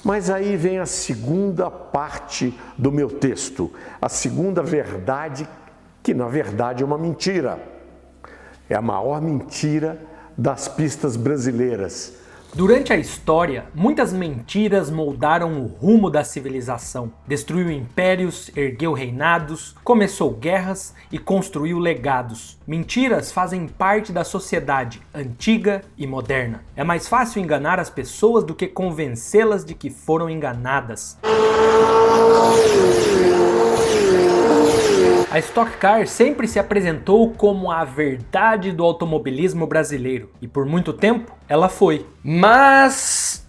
Mas aí vem a segunda parte do meu texto, a segunda verdade, que na verdade é uma mentira. É a maior mentira das pistas brasileiras. Durante a história, muitas mentiras moldaram o rumo da civilização. Destruiu impérios, ergueu reinados, começou guerras e construiu legados. Mentiras fazem parte da sociedade antiga e moderna. É mais fácil enganar as pessoas do que convencê-las de que foram enganadas. A Stock Car sempre se apresentou como a verdade do automobilismo brasileiro, e por muito tempo ela foi. Mas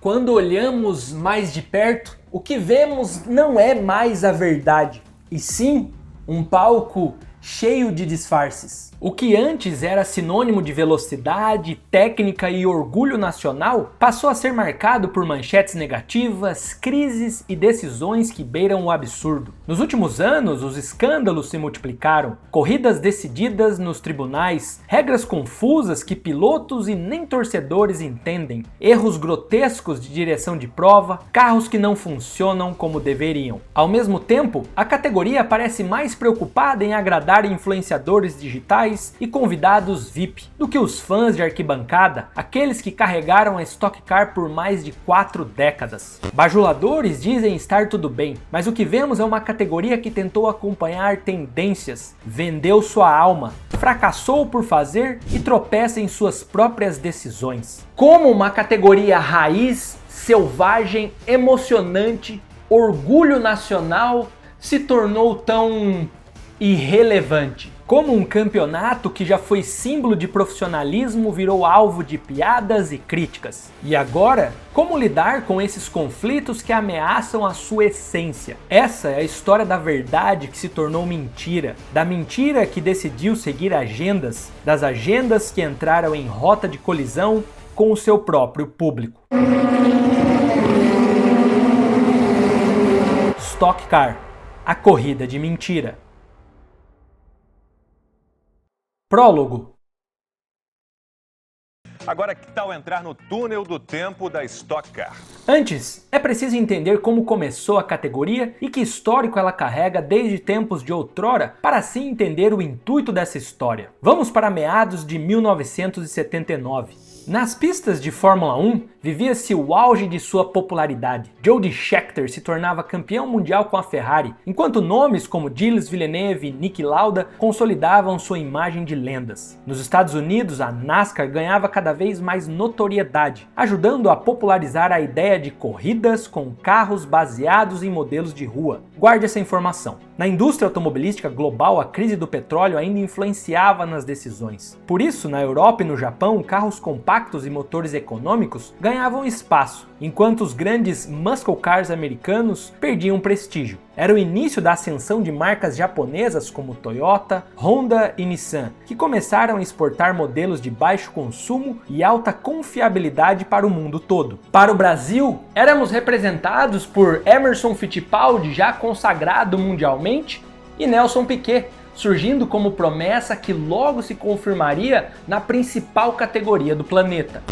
quando olhamos mais de perto, o que vemos não é mais a verdade, e sim um palco cheio de disfarces. O que antes era sinônimo de velocidade, técnica e orgulho nacional passou a ser marcado por manchetes negativas, crises e decisões que beiram o absurdo. Nos últimos anos, os escândalos se multiplicaram, corridas decididas nos tribunais, regras confusas que pilotos e nem torcedores entendem, erros grotescos de direção de prova, carros que não funcionam como deveriam. Ao mesmo tempo, a categoria parece mais preocupada em agradar influenciadores digitais e convidados VIP do que os fãs de arquibancada, aqueles que carregaram a Stock Car por mais de 4 décadas. Bajuladores dizem estar tudo bem, mas o que vemos é uma categoria que tentou acompanhar tendências, vendeu sua alma, fracassou por fazer e tropeça em suas próprias decisões. Como uma categoria raiz, selvagem, emocionante, orgulho nacional se tornou tão irrelevante? Como um campeonato que já foi símbolo de profissionalismo virou alvo de piadas e críticas? E agora, como lidar com esses conflitos que ameaçam a sua essência? Essa é a história da verdade que se tornou mentira, da mentira que decidiu seguir agendas, das agendas que entraram em rota de colisão com o seu próprio público. Stock Car, a corrida de mentira. Prólogo. Agora, que tal entrar no túnel do tempo da Stock Car? Antes, é preciso entender como começou a categoria e que histórico ela carrega desde tempos de outrora, para assim entender o intuito dessa história. Vamos para meados de 1979. Nas pistas de Fórmula 1, vivia-se o auge de sua popularidade. Jody Scheckter se tornava campeão mundial com a Ferrari, enquanto nomes como Gilles Villeneuve e Niki Lauda consolidavam sua imagem de lendas. Nos Estados Unidos, a NASCAR ganhava cada vez mais notoriedade, ajudando a popularizar a ideia de corridas com carros baseados em modelos de rua. Guarde essa informação. Na indústria automobilística global, a crise do petróleo ainda influenciava nas decisões. Por isso, na Europa e no Japão, carros compactos e motores econômicos ganhavam espaço, enquanto os grandes muscle cars americanos perdiam prestígio. Era o início da ascensão de marcas japonesas como Toyota, Honda e Nissan, que começaram a exportar modelos de baixo consumo e alta confiabilidade para o mundo todo. Para o Brasil, éramos representados por Emerson Fittipaldi, já consagrado mundialmente, e Nelson Piquet, surgindo como promessa que logo se confirmaria na principal categoria do planeta.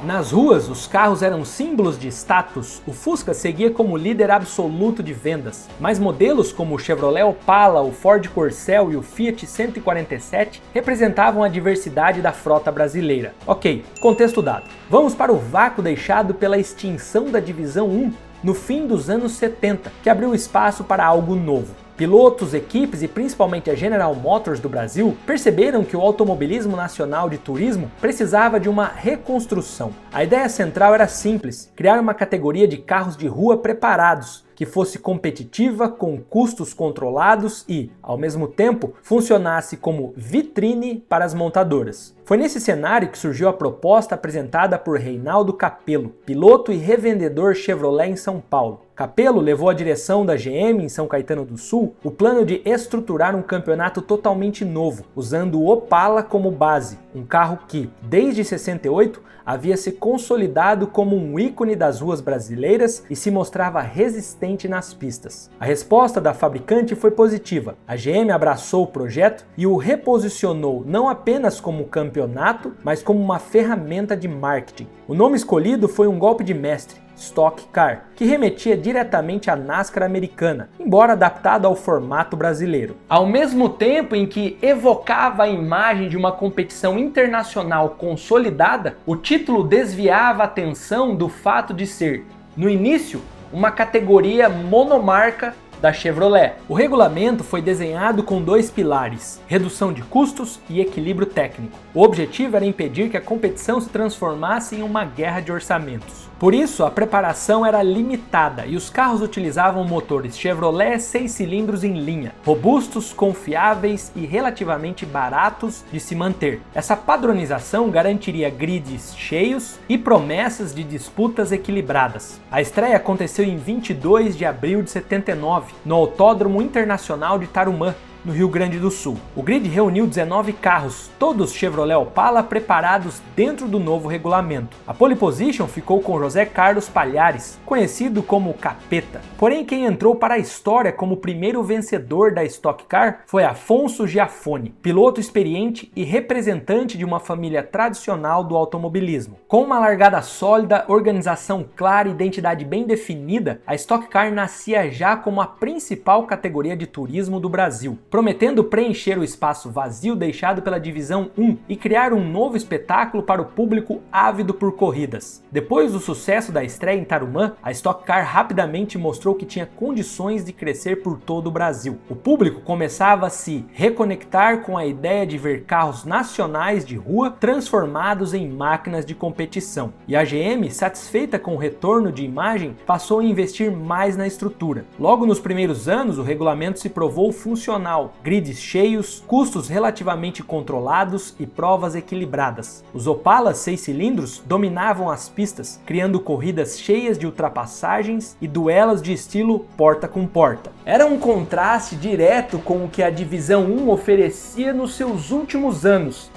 Nas ruas, os carros eram símbolos de status. O Fusca seguia como líder absoluto de vendas, mas modelos como o Chevrolet Opala, o Ford Corcel e o Fiat 147 representavam a diversidade da frota brasileira. Ok, contexto dado. Vamos para o vácuo deixado pela extinção da Divisão 1 no fim dos anos 70, que abriu espaço para algo novo. Pilotos, equipes e principalmente a General Motors do Brasil perceberam que o automobilismo nacional de turismo precisava de uma reconstrução. A ideia central era simples: criar uma categoria de carros de rua preparados, que fosse competitiva, com custos controlados e, ao mesmo tempo, funcionasse como vitrine para as montadoras. Foi nesse cenário que surgiu a proposta apresentada por Reinaldo Capello, piloto e revendedor Chevrolet em São Paulo. Capello levou à direção da GM em São Caetano do Sul o plano de estruturar um campeonato totalmente novo, usando o Opala como base, um carro que, desde 68, havia se consolidado como um ícone das ruas brasileiras e se mostrava resistente presente nas pistas. A resposta da fabricante foi positiva. A GM abraçou o projeto e o reposicionou não apenas como campeonato, mas como uma ferramenta de marketing. O nome escolhido foi um golpe de mestre, Stock Car, que remetia diretamente à NASCAR americana, embora adaptado ao formato brasileiro. Ao mesmo tempo em que evocava a imagem de uma competição internacional consolidada, o título desviava a atenção do fato de ser, no início, uma categoria monomarca da Chevrolet. O regulamento foi desenhado com dois pilares: redução de custos e equilíbrio técnico. O objetivo era impedir que a competição se transformasse em uma guerra de orçamentos. Por isso, a preparação era limitada e os carros utilizavam motores Chevrolet 6 cilindros em linha, robustos, confiáveis e relativamente baratos de se manter. Essa padronização garantiria grids cheios e promessas de disputas equilibradas. A estreia aconteceu em 22 de abril de 79, no Autódromo Internacional de Tarumã, no Rio Grande do Sul. O grid reuniu 19 carros, todos Chevrolet Opala preparados dentro do novo regulamento. A pole position ficou com José Carlos Palhares, conhecido como Capeta. Porém, quem entrou para a história como o primeiro vencedor da Stock Car foi Afonso Giafone, piloto experiente e representante de uma família tradicional do automobilismo. Com uma largada sólida, organização clara e identidade bem definida, a Stock Car nascia já como a principal categoria de turismo do Brasil, prometendo preencher o espaço vazio deixado pela Divisão 1 e criar um novo espetáculo para o público ávido por corridas. Depois do sucesso da estreia em Tarumã, a Stock Car rapidamente mostrou que tinha condições de crescer por todo o Brasil. O público começava a se reconectar com a ideia de ver carros nacionais de rua transformados em máquinas de competição. E a GM, satisfeita com o retorno de imagem, passou a investir mais na estrutura. Logo nos primeiros anos, o regulamento se provou funcional: grids cheios, custos relativamente controlados e provas equilibradas. Os Opalas 6 cilindros dominavam as pistas, criando corridas cheias de ultrapassagens e duelos de estilo porta com porta. Era um contraste direto com o que a Divisão 1 oferecia nos seus últimos anos: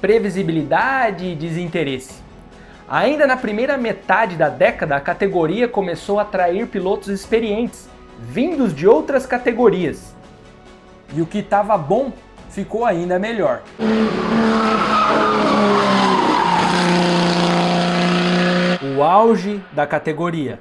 previsibilidade e desinteresse. Ainda na primeira metade da década, a categoria começou a atrair pilotos experientes, vindos de outras categorias. E o que estava bom ficou ainda melhor. O auge da categoria.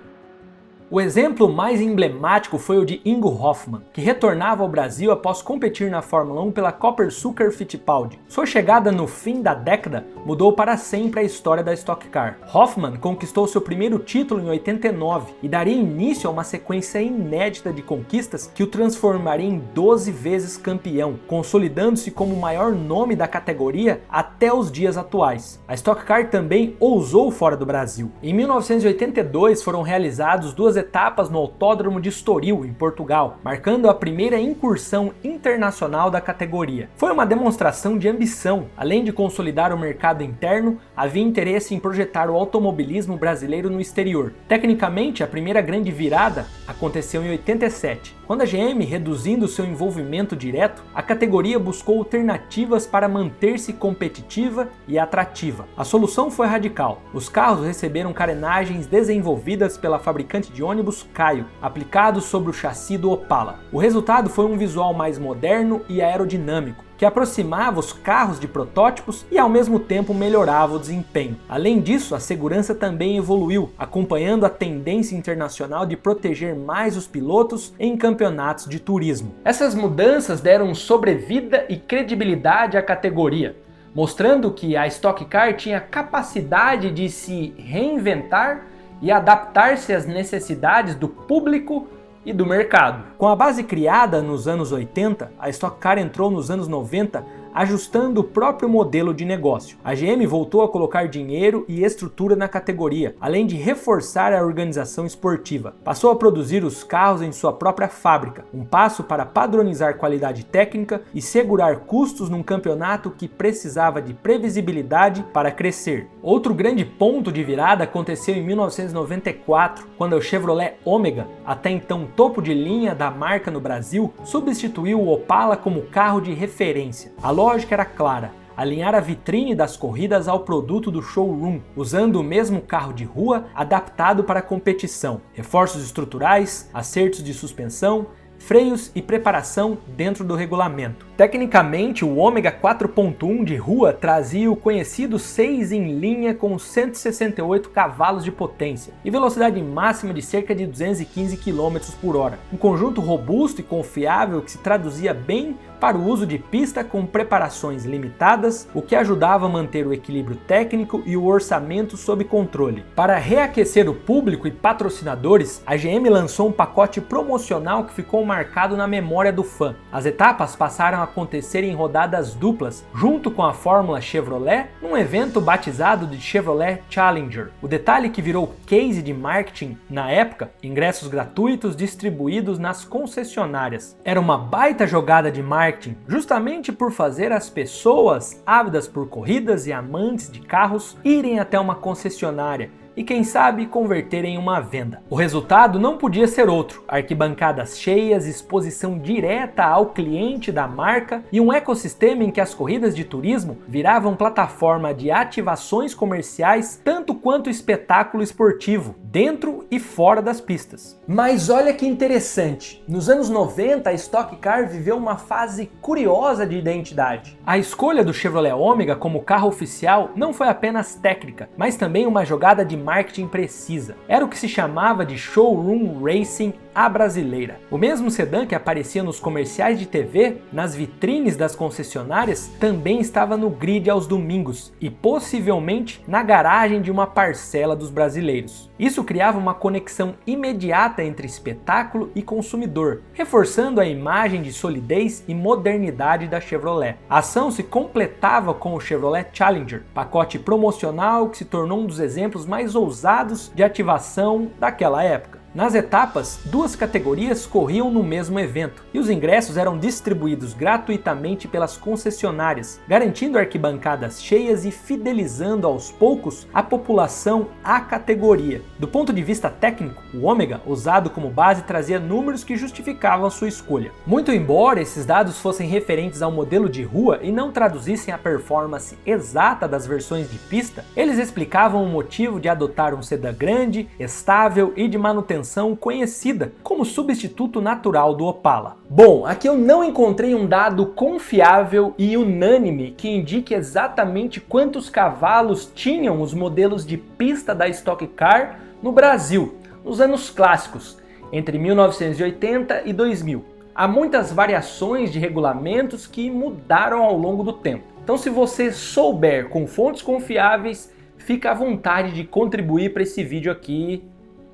O exemplo mais emblemático foi o de Ingo Hoffmann, que retornava ao Brasil após competir na Fórmula 1 pela Copper-Sucker Fittipaldi. Sua chegada no fim da década mudou para sempre a história da Stock Car. Hoffmann conquistou seu primeiro título em 89 e daria início a uma sequência inédita de conquistas que o transformaria em 12 vezes campeão, consolidando-se como o maior nome da categoria até os dias atuais. A Stock Car também ousou fora do Brasil. Em 1982 foram realizados duas etapas no Autódromo de Estoril, em Portugal, marcando a primeira incursão internacional da categoria. Foi uma demonstração de ambição. Além de consolidar o mercado interno, havia interesse em projetar o automobilismo brasileiro no exterior. Tecnicamente, a primeira grande virada aconteceu em 87. Quando a GM, reduzindo seu envolvimento direto, a categoria buscou alternativas para manter-se competitiva e atrativa. A solução foi radical. Os carros receberam carenagens desenvolvidas pela fabricante de ônibus Caio, aplicados sobre o chassi do Opala. O resultado foi um visual mais moderno e aerodinâmico, que aproximava os carros de protótipos e ao mesmo tempo melhorava o desempenho. Além disso, a segurança também evoluiu, acompanhando a tendência internacional de proteger mais os pilotos em campeonatos de turismo. Essas mudanças deram sobrevida e credibilidade à categoria, mostrando que a Stock Car tinha capacidade de se reinventar e adaptar-se às necessidades do público e do mercado. Com a base criada nos anos 80, a Stock Car entrou nos anos 90 ajustando o próprio modelo de negócio. A GM voltou a colocar dinheiro e estrutura na categoria, além de reforçar a organização esportiva. Passou a produzir os carros em sua própria fábrica, um passo para padronizar qualidade técnica e segurar custos num campeonato que precisava de previsibilidade para crescer. Outro grande ponto de virada aconteceu em 1994, quando o Chevrolet Ômega, até então topo de linha da marca no Brasil, substituiu o Opala como carro de referência. A lógica era clara: alinhar a vitrine das corridas ao produto do showroom, usando o mesmo carro de rua adaptado para a competição, reforços estruturais, acertos de suspensão, freios e preparação dentro do regulamento. Tecnicamente, o Ômega 4.1 de rua trazia o conhecido 6 em linha com 168 cavalos de potência e velocidade máxima de cerca de 215 km por hora. Um conjunto robusto e confiável que se traduzia bem para o uso de pista com preparações limitadas, o que ajudava a manter o equilíbrio técnico e o orçamento sob controle. Para reaquecer o público e patrocinadores, a GM lançou um pacote promocional que ficou marcado na memória do fã. As etapas passaram a acontecer em rodadas duplas, junto com a Fórmula Chevrolet, num evento batizado de Chevrolet Challenger. O detalhe que virou case de marketing na época, ingressos gratuitos distribuídos nas concessionárias. Era uma baita jogada de marketing, justamente por fazer as pessoas ávidas por corridas e amantes de carros irem até uma concessionária e quem sabe converter em uma venda. O resultado não podia ser outro: arquibancadas cheias, exposição direta ao cliente da marca e um ecossistema em que as corridas de turismo viravam plataforma de ativações comerciais tanto quanto espetáculo esportivo, dentro e fora das pistas. Mas olha que interessante, nos anos 90 a Stock Car viveu uma fase curiosa de identidade. A escolha do Chevrolet Ômega como carro oficial não foi apenas técnica, mas também uma jogada de marketing precisa. Era o que se chamava de showroom racing à brasileira. O mesmo sedã que aparecia nos comerciais de TV, nas vitrines das concessionárias, também estava no grid aos domingos e possivelmente na garagem de uma parcela dos brasileiros. Isso criava uma conexão imediata entre espetáculo e consumidor, reforçando a imagem de solidez e modernidade da Chevrolet. A ação se completava com o Chevrolet Challenger, pacote promocional que se tornou um dos exemplos mais ousados de ativação daquela época. Nas etapas, duas categorias corriam no mesmo evento e os ingressos eram distribuídos gratuitamente pelas concessionárias, garantindo arquibancadas cheias e fidelizando aos poucos a população à categoria. Do ponto de vista técnico, o Ômega, usado como base, trazia números que justificavam sua escolha. Muito embora esses dados fossem referentes ao modelo de rua e não traduzissem a performance exata das versões de pista, eles explicavam o motivo de adotar um sedã grande, estável e de manutenção conhecida como substituto natural do Opala. Bom, aqui eu não encontrei um dado confiável e unânime que indique exatamente quantos cavalos tinham os modelos de pista da Stock Car no Brasil, nos anos clássicos, entre 1980 e 2000. Há muitas variações de regulamentos que mudaram ao longo do tempo. Então, se você souber com fontes confiáveis, fica à vontade de contribuir para esse vídeo aqui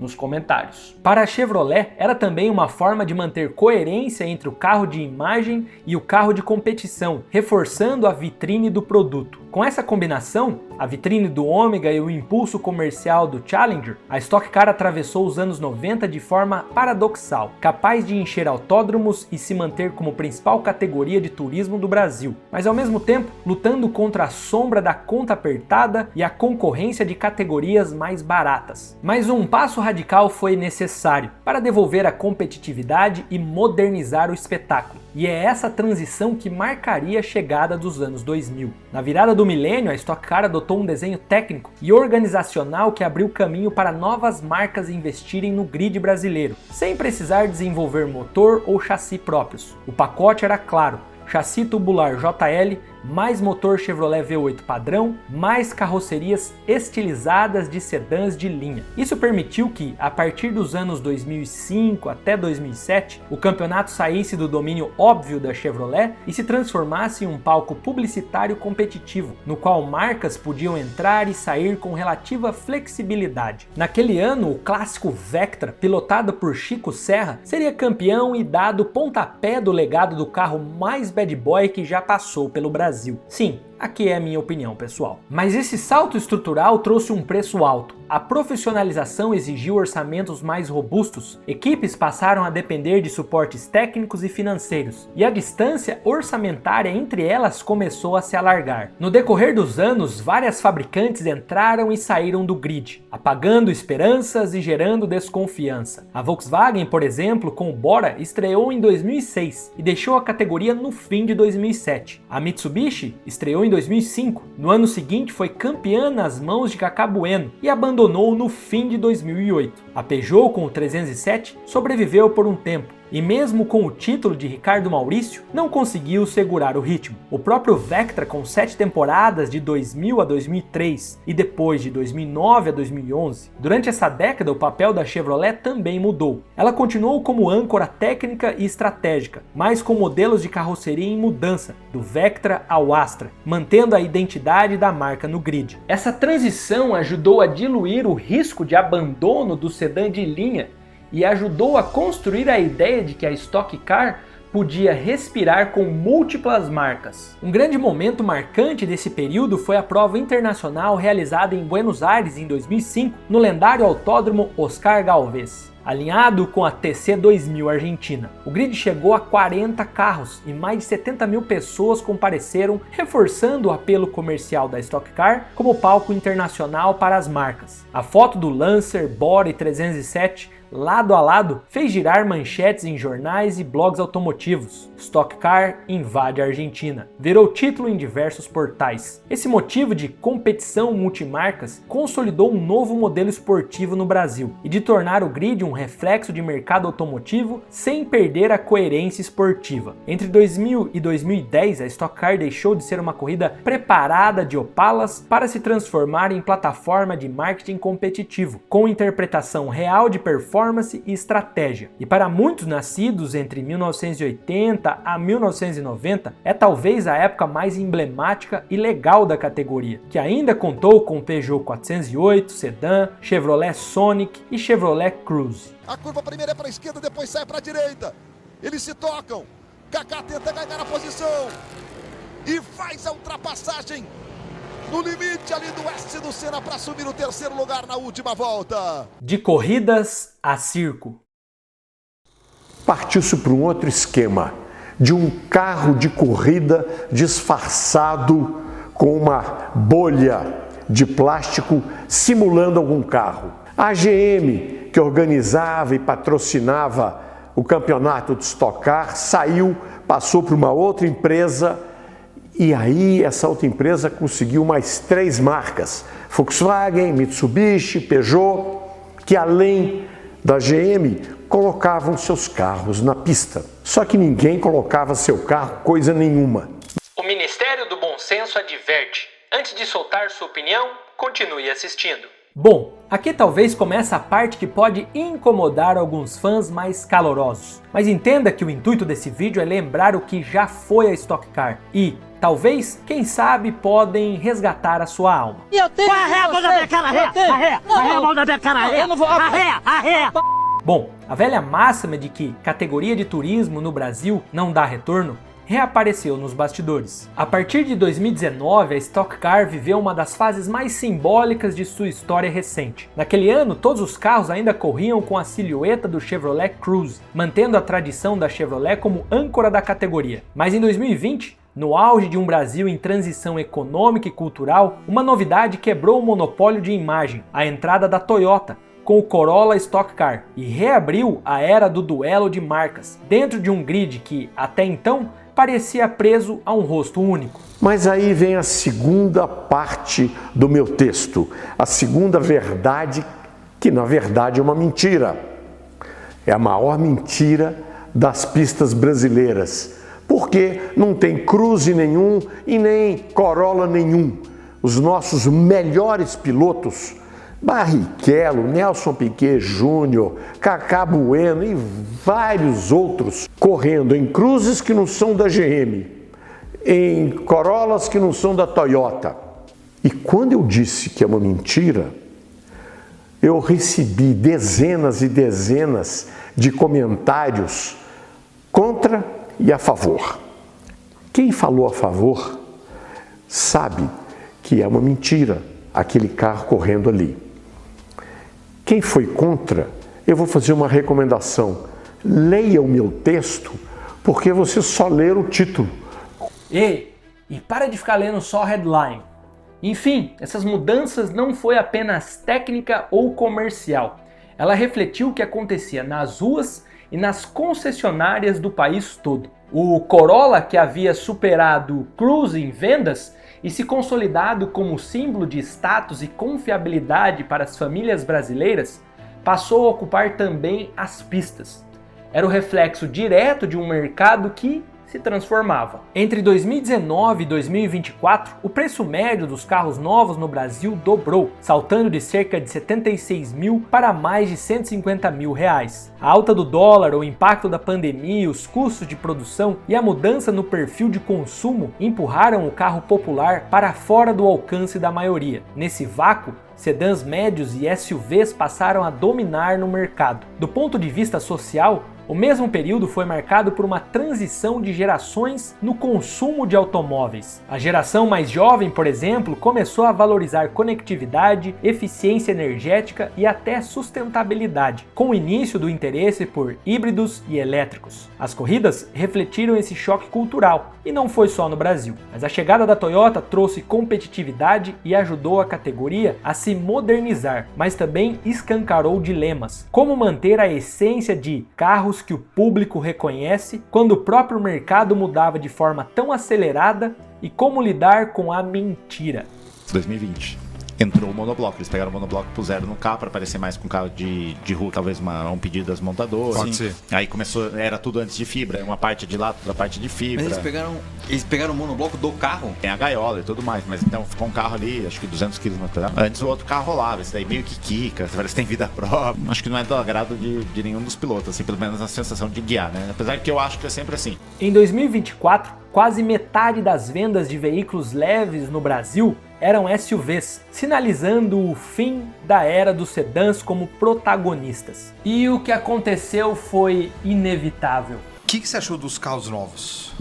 nos comentários. Para a Chevrolet, era também uma forma de manter coerência entre o carro de imagem e o carro de competição, reforçando a vitrine do produto. Com essa combinação, a vitrine do Ômega e o impulso comercial do Challenger, a Stock Car atravessou os anos 90 de forma paradoxal, capaz de encher autódromos e se manter como principal categoria de turismo do Brasil, mas ao mesmo tempo lutando contra a sombra da conta apertada e a concorrência de categorias mais baratas. Mas um passo radical foi necessário para devolver a competitividade e modernizar o espetáculo. E é essa transição que marcaria a chegada dos anos 2000. Na virada do milênio, a Stock Car adotou um desenho técnico e organizacional que abriu caminho para novas marcas investirem no grid brasileiro, sem precisar desenvolver motor ou chassi próprios. O pacote era claro: chassi tubular JL, mais motor Chevrolet V8 padrão, mais carrocerias estilizadas de sedãs de linha. Isso permitiu que, a partir dos anos 2005 até 2007, o campeonato saísse do domínio óbvio da Chevrolet e se transformasse em um palco publicitário competitivo, no qual marcas podiam entrar e sair com relativa flexibilidade. Naquele ano, o clássico Vectra, pilotado por Chico Serra, seria campeão e dado pontapé do legado do carro mais bad boy que já passou pelo Brasil. Sim, aqui é a minha opinião pessoal. Mas esse salto estrutural trouxe um preço alto. A profissionalização exigiu orçamentos mais robustos, equipes passaram a depender de suportes técnicos e financeiros, e a distância orçamentária entre elas começou a se alargar. No decorrer dos anos, várias fabricantes entraram e saíram do grid, apagando esperanças e gerando desconfiança. A Volkswagen, por exemplo, com o Bora, estreou em 2006 e deixou a categoria no fim de 2007. A Mitsubishi estreou em 2005. No ano seguinte foi campeã nas mãos de Cacá Bueno e abandonou no fim de 2008. A Peugeot com o 307 sobreviveu por um tempo, e mesmo com o título de Ricardo Maurício, não conseguiu segurar o ritmo. O próprio Vectra, com 7 temporadas de 2000 a 2003 e depois de 2009 a 2011, durante essa década o papel da Chevrolet também mudou. Ela continuou como âncora técnica e estratégica, mas com modelos de carroceria em mudança, do Vectra ao Astra, mantendo a identidade da marca no grid. Essa transição ajudou a diluir o risco de abandono do sedã de linha e ajudou a construir a ideia de que a Stock Car podia respirar com múltiplas marcas. Um grande momento marcante desse período foi a prova internacional realizada em Buenos Aires em 2005, no lendário autódromo Oscar Gálvez, alinhado com a TC 2000 Argentina. O grid chegou a 40 carros e mais de 70 mil pessoas compareceram, reforçando o apelo comercial da Stock Car como palco internacional para as marcas. A foto do Lancer, Bora e 307 lado a lado, fez girar manchetes em jornais e blogs automotivos. Stock Car invade a Argentina. Virou título em diversos portais. Esse motivo de competição multimarcas consolidou um novo modelo esportivo no Brasil e de tornar o grid um reflexo de mercado automotivo sem perder a coerência esportiva. Entre 2000 e 2010, a Stock Car deixou de ser uma corrida preparada de opalas para se transformar em plataforma de marketing competitivo, com interpretação real de performance e estratégia. E para muitos nascidos entre 1980 a 1990, é talvez a época mais emblemática e legal da categoria, que ainda contou com Peugeot 408, sedã, Chevrolet Sonic e Chevrolet Cruze. A curva primeira é para a esquerda, depois sai para a direita. Eles se tocam. Kaká tenta ganhar a posição e faz a ultrapassagem no limite ali do S do Senna para assumir o terceiro lugar na última volta. De corridas a circo. Partiu-se para um outro esquema, de um carro de corrida disfarçado com uma bolha de plástico simulando algum carro. A GM, que organizava e patrocinava o campeonato de Stock Car, saiu, passou para uma outra empresa. E aí essa outra empresa conseguiu mais 3 marcas, Volkswagen, Mitsubishi, Peugeot, que além da GM colocavam seus carros na pista. Só que ninguém colocava seu carro coisa nenhuma. O Ministério do Bom Senso adverte: antes de soltar sua opinião, continue assistindo. Bom, aqui talvez comece a parte que pode incomodar alguns fãs mais calorosos. Mas entenda que o intuito desse vídeo é lembrar o que já foi a Stock Car e, talvez, quem sabe, podem resgatar a sua alma. Eu tenho! Arreia a mão da minha cara, arreia a mão da minha cara, arreia! Bom, a velha máxima de que categoria de turismo no Brasil não dá retorno reapareceu nos bastidores. A partir de 2019, a Stock Car viveu uma das fases mais simbólicas de sua história recente. Naquele ano, todos os carros ainda corriam com a silhueta do Chevrolet Cruze, mantendo a tradição da Chevrolet como âncora da categoria. Mas em 2020, no auge de um Brasil em transição econômica e cultural, uma novidade quebrou o monopólio de imagem: a entrada da Toyota com o Corolla Stock Car, e reabriu a era do duelo de marcas, dentro de um grid que, até então, parecia preso a um rosto único. Mas aí vem a segunda parte do meu texto, a segunda verdade, que na verdade é uma mentira. É a maior mentira das pistas brasileiras, porque não tem Cruze nenhum e nem Corolla nenhum. Os nossos melhores pilotos, Barrichello, Nelson Piquet Jr., Cacá Bueno e vários outros, correndo em Cruzes que não são da GM, em Corollas que não são da Toyota. E quando eu disse que é uma mentira, eu recebi dezenas e dezenas de comentários contra e a favor. Quem falou a favor sabe que é uma mentira aquele carro correndo ali. Quem foi contra, eu vou fazer uma recomendação: leia o meu texto, porque você só lê o título. Ei, e para de ficar lendo só headline. Enfim, essas mudanças não foi apenas técnica ou comercial. Ela refletiu o que acontecia nas ruas e nas concessionárias do país todo. O Corolla, que havia superado o Cruze em vendas, e se consolidado como símbolo de status e confiabilidade para as famílias brasileiras, passou a ocupar também as pistas. Era o reflexo direto de um mercado que se transformava. Entre 2019 e 2024, o preço médio dos carros novos no Brasil dobrou, saltando de cerca de 76 mil para mais de 150 mil reais. A alta do dólar, o impacto da pandemia, os custos de produção e a mudança no perfil de consumo empurraram o carro popular para fora do alcance da maioria. Nesse vácuo, sedãs médios e SUVs passaram a dominar no mercado. Do ponto de vista social, o mesmo período foi marcado por uma transição de gerações no consumo de automóveis. A geração mais jovem, por exemplo, começou a valorizar conectividade, eficiência energética e até sustentabilidade, com o início do interesse por híbridos e elétricos. As corridas refletiram esse choque cultural, e não foi só no Brasil. Mas a chegada da Toyota trouxe competitividade e ajudou a categoria a se modernizar, mas também escancarou dilemas. Como manter a essência de carros que o público reconhece quando o próprio mercado mudava de forma tão acelerada e como lidar com a mentira. 2020. Entrou o monobloco, eles pegaram o monobloco e puseram no carro para parecer mais com carro de rua, talvez um pedido das montadoras. Pode ser. Aí começou, era tudo antes de fibra, uma parte de lata, outra parte de fibra. Mas eles pegaram o monobloco do carro? Tem a gaiola e tudo mais, mas então ficou um carro ali, acho que 200 quilos no pedal. Antes o outro carro rolava, esse daí meio que quica, parece que tem vida própria. Acho que não é do agrado de nenhum dos pilotos, assim, pelo menos a sensação de guiar, né? Apesar que eu acho que é sempre assim. Em 2024, quase metade das vendas de veículos leves no Brasil eram SUVs, sinalizando o fim da era dos sedãs como protagonistas. E o que aconteceu foi inevitável. O que você achou dos carros novos?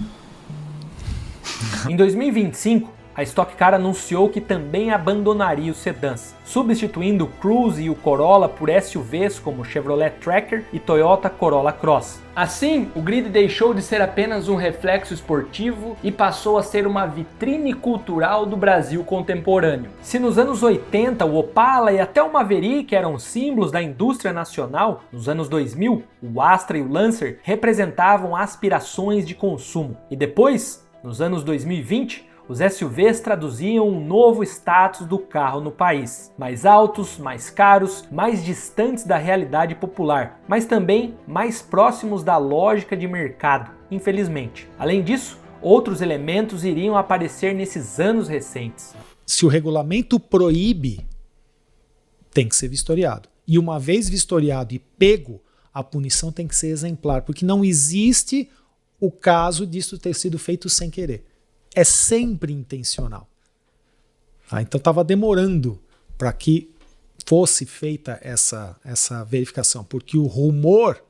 Em 2025, a Stock Car anunciou que também abandonaria os sedãs, substituindo o Cruze e o Corolla por SUVs como Chevrolet Tracker e Toyota Corolla Cross. Assim, o grid deixou de ser apenas um reflexo esportivo e passou a ser uma vitrine cultural do Brasil contemporâneo. Se nos anos 80 o Opala e até o Maverick eram símbolos da indústria nacional, nos anos 2000 o Astra e o Lancer representavam aspirações de consumo. E depois, nos anos 2020, os SUVs traduziam um novo status do carro no país. Mais altos, mais caros, mais distantes da realidade popular, mas também mais próximos da lógica de mercado, infelizmente. Além disso, outros elementos iriam aparecer nesses anos recentes. Se o regulamento proíbe, tem que ser vistoriado. E uma vez vistoriado e pego, a punição tem que ser exemplar, porque não existe o caso disso ter sido feito sem querer. É sempre intencional. Então estava demorando para que fosse feita essa verificação, porque o rumor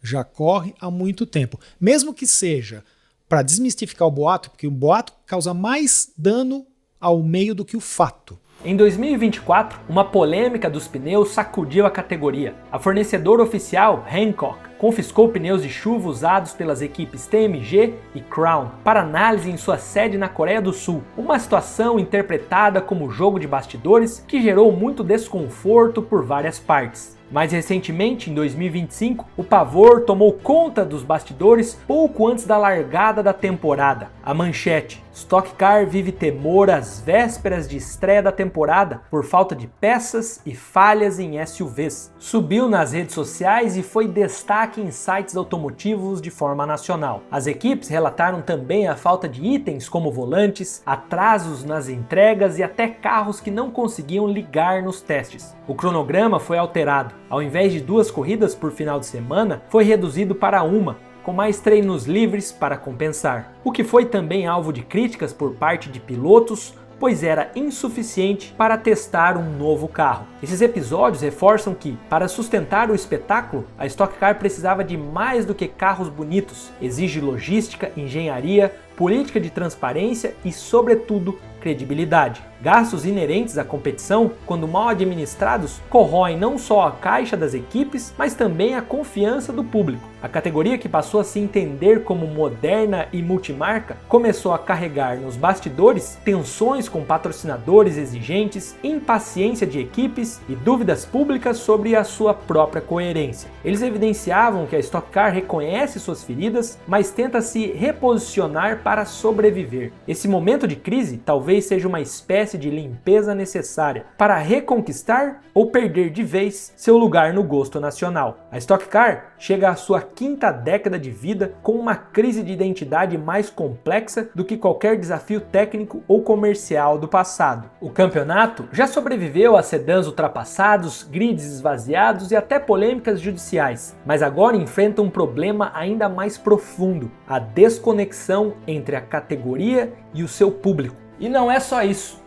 já corre há muito tempo. Mesmo que seja para desmistificar o boato, porque o boato causa mais dano ao meio do que o fato. Em 2024, uma polêmica dos pneus sacudiu a categoria. A fornecedora oficial, Hankook, confiscou pneus de chuva usados pelas equipes TMG e Crown para análise em sua sede na Coreia do Sul. Uma situação interpretada como jogo de bastidores que gerou muito desconforto por várias partes. Mais recentemente, em 2025, o pavor tomou conta dos bastidores pouco antes da largada da temporada. A manchete: Stock Car vive temor às vésperas de estreia da temporada por falta de peças e falhas em SUVs. Subiu nas redes sociais e foi destaque em sites automotivos de forma nacional. As equipes relataram também a falta de itens como volantes, atrasos nas entregas e até carros que não conseguiam ligar nos testes. O cronograma foi alterado. Ao invés de 2 corridas por final de semana, foi reduzido para 1, com mais treinos livres para compensar. O que foi também alvo de críticas por parte de pilotos, pois era insuficiente para testar um novo carro. Esses episódios reforçam que, para sustentar o espetáculo, a Stock Car precisava de mais do que carros bonitos. Exige logística, engenharia, política de transparência e, sobretudo, credibilidade. Gastos inerentes à competição, quando mal administrados, corroem não só a caixa das equipes, mas também a confiança do público. A categoria, que passou a se entender como moderna e multimarca, começou a carregar nos bastidores tensões com patrocinadores exigentes, impaciência de equipes e dúvidas públicas sobre a sua própria coerência. Eles evidenciavam que a Stock Car reconhece suas feridas, mas tenta se reposicionar para sobreviver. Esse momento de crise talvez talvez seja uma espécie de limpeza necessária para reconquistar ou perder de vez seu lugar no gosto nacional. A Stock Car chega à sua 5ª década de vida com uma crise de identidade mais complexa do que qualquer desafio técnico ou comercial do passado. O campeonato já sobreviveu a sedãs ultrapassados, grids esvaziados e até polêmicas judiciais, mas agora enfrenta um problema ainda mais profundo: a desconexão entre a categoria e o seu público. E não é só isso.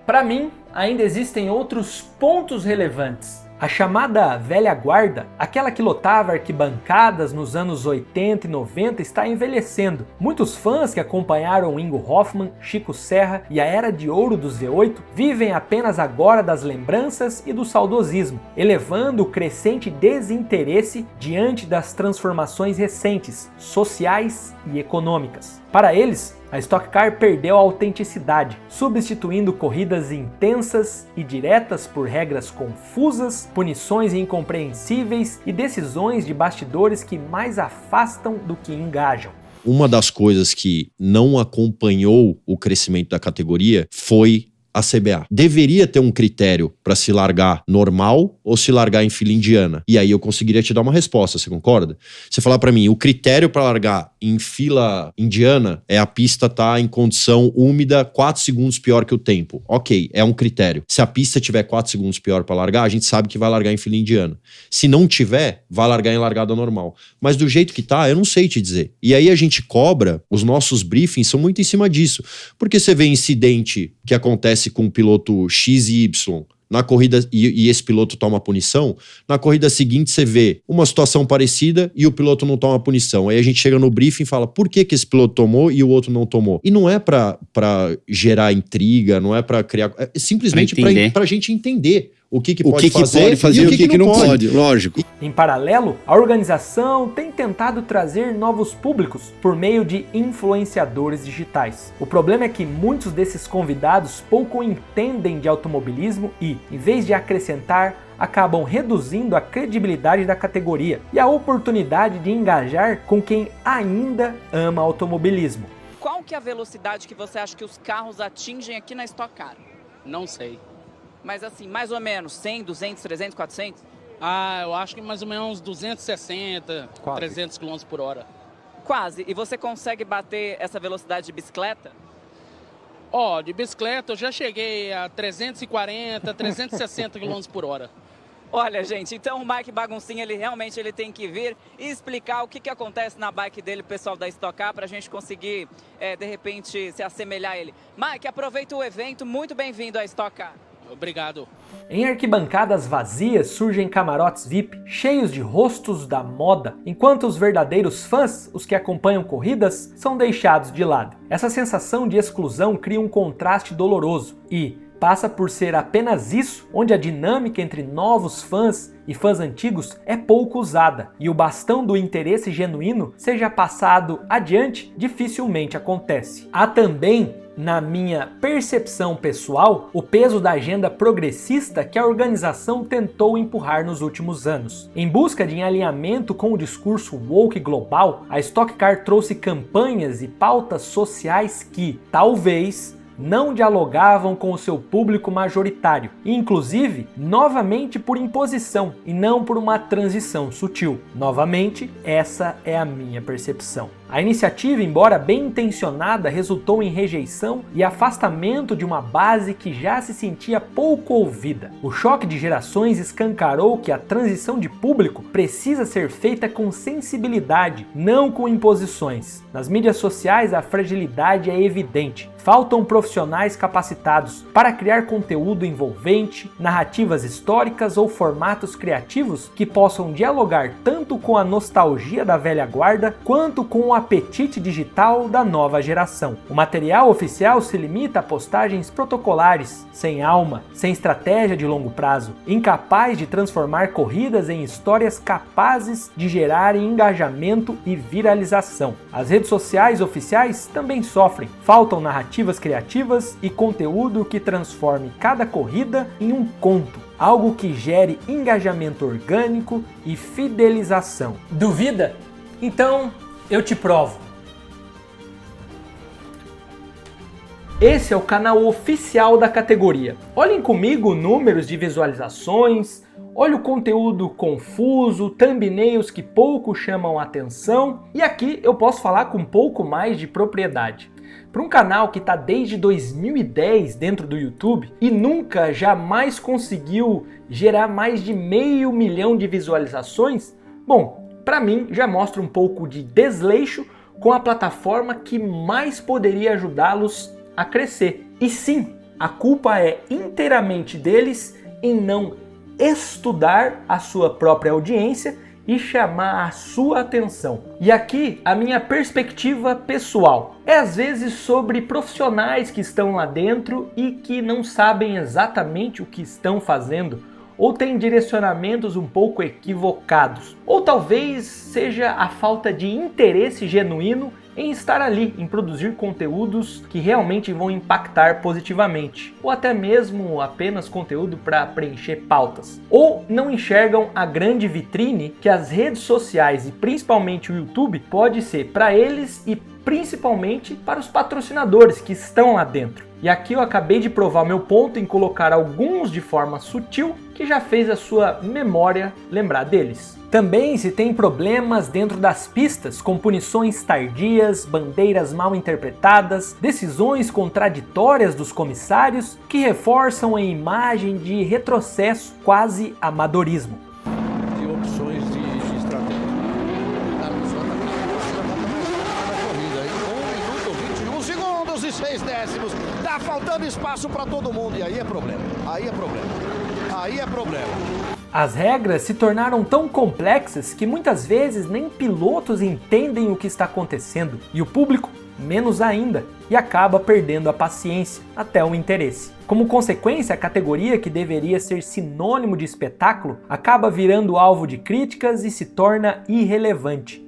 Para mim, ainda existem outros pontos relevantes. A chamada velha guarda, aquela que lotava arquibancadas nos anos 80 e 90, está envelhecendo. Muitos fãs que acompanharam Ingo Hoffmann, Chico Serra e a era de ouro dos V8 vivem apenas agora das lembranças e do saudosismo, elevando o crescente desinteresse diante das transformações recentes, sociais e econômicas. Para eles, a Stock Car perdeu a autenticidade, substituindo corridas intensas e diretas por regras confusas, punições incompreensíveis e decisões de bastidores que mais afastam do que engajam. Uma das coisas que não acompanhou o crescimento da categoria foi a CBA. Deveria ter um critério para se largar normal ou se largar em fila indiana. E aí eu conseguiria te dar uma resposta, você concorda? Você falar para mim, o critério para largar em fila indiana é a pista estar em condição úmida 4 segundos pior que o tempo. Ok, é um critério. Se a pista tiver 4 segundos pior para largar, a gente sabe que vai largar em fila indiana. Se não tiver, vai largar em largada normal. Mas do jeito que tá, eu não sei te dizer. E aí a gente cobra, os nossos briefings são muito em cima disso. Porque você vê incidente que acontece com o piloto X e Y na corrida e esse piloto toma punição, na corrida seguinte você vê uma situação parecida e o piloto não toma punição. Aí a gente chega no briefing e fala por que esse piloto tomou e o outro não tomou. E não é pra gerar intriga, não é pra criar... É simplesmente pra gente entender o que pode fazer e o que não pode, lógico. Em paralelo, a organização tem tentado trazer novos públicos por meio de influenciadores digitais. O problema é que muitos desses convidados pouco entendem de automobilismo e, em vez de acrescentar, acabam reduzindo a credibilidade da categoria e a oportunidade de engajar com quem ainda ama automobilismo. Qual que é a velocidade que você acha que os carros atingem aqui na Stock Car? Não sei. Mas assim, mais ou menos, 100, 200, 300, 400? Ah, eu acho que mais ou menos uns 260, quase. 300 km por hora. Quase. E você consegue bater essa velocidade de bicicleta? Ó, de bicicleta eu já cheguei a 340, 360 km por hora. Olha, gente, então o Mike Baguncinha, ele realmente tem que vir e explicar o que acontece na bike dele, pessoal da Stock Car, para a gente conseguir, de repente, se assemelhar a ele. Mike, aproveita o evento, muito bem-vindo à Stock Car. Obrigado. Em arquibancadas vazias surgem camarotes VIP cheios de rostos da moda, enquanto os verdadeiros fãs, os que acompanham corridas, são deixados de lado. Essa sensação de exclusão cria um contraste doloroso e passa por ser apenas isso onde a dinâmica entre novos fãs e fãs antigos é pouco usada e o bastão do interesse genuíno seja passado adiante dificilmente acontece. Há também, na minha percepção pessoal, o peso da agenda progressista que a organização tentou empurrar nos últimos anos. Em busca de alinhamento com o discurso woke global, a Stock Car trouxe campanhas e pautas sociais que, talvez, não dialogavam com o seu público majoritário, e inclusive, novamente por imposição e não por uma transição sutil. Novamente, essa é a minha percepção. A iniciativa, embora bem intencionada, resultou em rejeição e afastamento de uma base que já se sentia pouco ouvida. O choque de gerações escancarou que a transição de público precisa ser feita com sensibilidade, não com imposições. Nas mídias sociais, a fragilidade é evidente. Faltam profissionais capacitados para criar conteúdo envolvente, narrativas históricas ou formatos criativos que possam dialogar tanto com a nostalgia da velha guarda quanto com o apetite digital da nova geração. O material oficial se limita a postagens protocolares, sem alma, sem estratégia de longo prazo, incapaz de transformar corridas em histórias capazes de gerar engajamento e viralização. As redes sociais oficiais também sofrem. Faltam narrativas criativas e conteúdo que transforme cada corrida em um conto, algo que gere engajamento orgânico e fidelização. Duvida? Então, eu te provo. Esse é o canal oficial da categoria. Olhem comigo números de visualizações, olha o conteúdo confuso, thumbnails que pouco chamam a atenção, e aqui eu posso falar com um pouco mais de propriedade. Para um canal que está desde 2010 dentro do YouTube e nunca, jamais conseguiu gerar mais de 500 mil de visualizações, bom, para mim já mostra um pouco de desleixo com a plataforma que mais poderia ajudá-los a crescer. E sim, a culpa é inteiramente deles em não estudar a sua própria audiência e chamar a sua atenção. E aqui a minha perspectiva pessoal é às vezes sobre profissionais que estão lá dentro e que não sabem exatamente o que estão fazendo, ou têm direcionamentos um pouco equivocados, ou talvez seja a falta de interesse genuíno em estar ali, em produzir conteúdos que realmente vão impactar positivamente, ou até mesmo apenas conteúdo para preencher pautas, ou não enxergam a grande vitrine que as redes sociais e principalmente o YouTube pode ser para eles e principalmente para os patrocinadores que estão lá dentro. E aqui eu acabei de provar meu ponto em colocar alguns de forma sutil que já fez a sua memória lembrar deles. Também se tem problemas dentro das pistas, com punições tardias, bandeiras mal interpretadas, decisões contraditórias dos comissários que reforçam a imagem de retrocesso, quase amadorismo. E opções de estratégia. Corrida, 1 minuto, 21 segundos e 6 décimos. Tá faltando espaço para todo mundo e aí é problema. Aí é problema. As regras se tornaram tão complexas que muitas vezes nem pilotos entendem o que está acontecendo e o público menos ainda, e acaba perdendo a paciência, até o interesse. Como consequência, a categoria que deveria ser sinônimo de espetáculo acaba virando alvo de críticas e se torna irrelevante.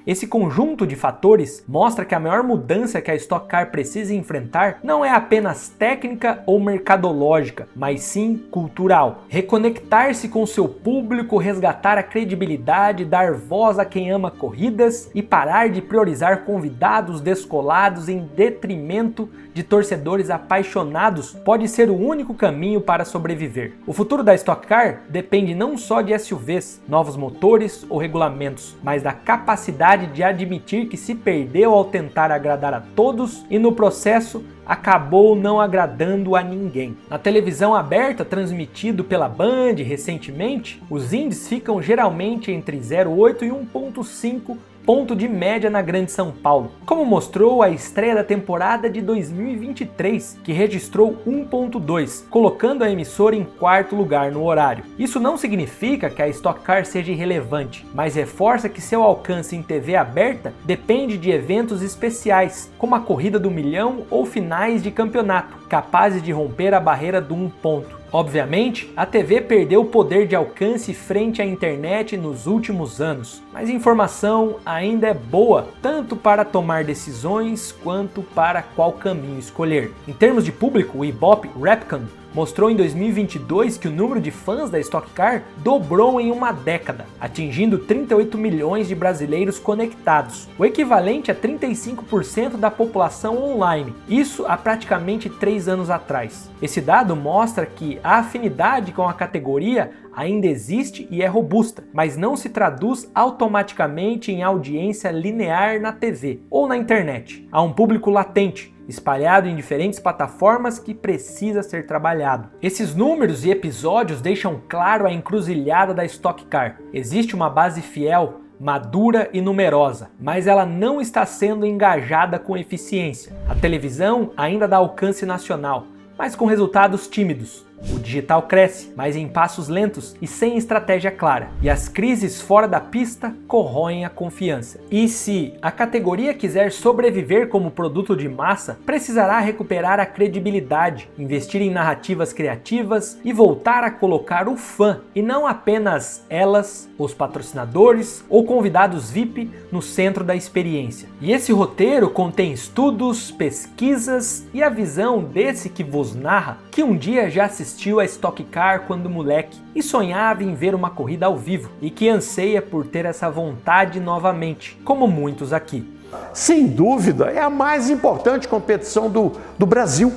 Esse conjunto de fatores mostra que a maior mudança que a Stock Car precisa enfrentar não é apenas técnica ou mercadológica, mas sim cultural. Reconectar-se com seu público, resgatar a credibilidade, dar voz a quem ama corridas e parar de priorizar convidados descolados em detrimento de torcedores apaixonados pode ser o único caminho para sobreviver. O futuro da Stock Car depende não só de SUVs, novos motores ou regulamentos, mas da capacidade de admitir que se perdeu ao tentar agradar a todos e no processo acabou não agradando a ninguém. Na televisão aberta, transmitido pela Band recentemente, os índices ficam geralmente entre 0,8 e 1,5 ponto de média na Grande São Paulo, como mostrou a estreia da temporada de 2023, que registrou 1,2, colocando a emissora em 4º lugar no horário. Isso não significa que a Stock Car seja irrelevante, mas reforça que seu alcance em TV aberta depende de eventos especiais, como a Corrida do Milhão ou finais de campeonato, capazes de romper a barreira do 1 ponto. Obviamente, a TV perdeu o poder de alcance frente à internet nos últimos anos, mas a informação ainda é boa, tanto para tomar decisões quanto para qual caminho escolher. Em termos de público, o Ibope Repcon mostrou em 2022 que o número de fãs da Stock Car dobrou em uma década, atingindo 38 milhões de brasileiros conectados, o equivalente a 35% da população online, isso há praticamente 3 anos atrás. Esse dado mostra que a afinidade com a categoria ainda existe e é robusta, mas não se traduz automaticamente em audiência linear na TV ou na internet. Há um público latente, espalhado em diferentes plataformas que precisa ser trabalhado. Esses números e episódios deixam claro a encruzilhada da Stock Car. Existe uma base fiel, madura e numerosa, mas ela não está sendo engajada com eficiência. A televisão ainda dá alcance nacional, mas com resultados tímidos. O digital cresce, mas em passos lentos e sem estratégia clara. E as crises fora da pista corroem a confiança. E se a categoria quiser sobreviver como produto de massa, precisará recuperar a credibilidade, investir em narrativas criativas e voltar a colocar o fã, e não apenas elas, os patrocinadores ou convidados VIP, no centro da experiência. E esse roteiro contém estudos, pesquisas e a visão desse que vos narra, que um dia já assistiu a Stock Car quando moleque e sonhava em ver uma corrida ao vivo, e que anseia por ter essa vontade novamente, como muitos aqui. Sem dúvida, é a mais importante competição do Brasil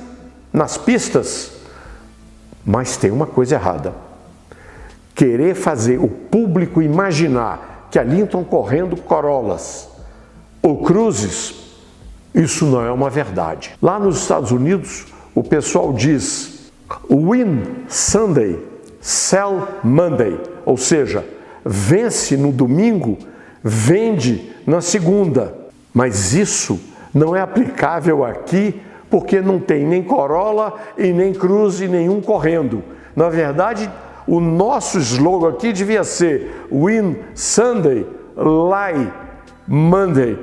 nas pistas. Mas tem uma coisa errada. Querer fazer o público imaginar que ali estão correndo Corollas ou Cruzes, isso não é uma verdade. Lá nos Estados Unidos, o pessoal diz win Sunday, sell Monday, ou seja, vence no domingo, vende na segunda. Mas isso não é aplicável aqui porque não tem nem Corolla e nem Cruze nenhum correndo. Na verdade, o nosso slogan aqui devia ser Win Sunday, Lie Monday.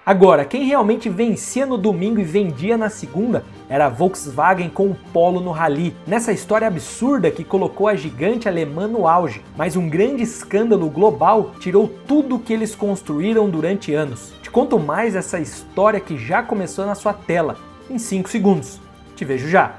Agora, quem realmente vencia no domingo e vendia na segunda era a Volkswagen com o Polo no Rally, nessa história absurda que colocou a gigante alemã no auge, mas um grande escândalo global tirou tudo o que eles construíram durante anos. Te conto mais essa história que já começou na sua tela, em 5 segundos. Te vejo já!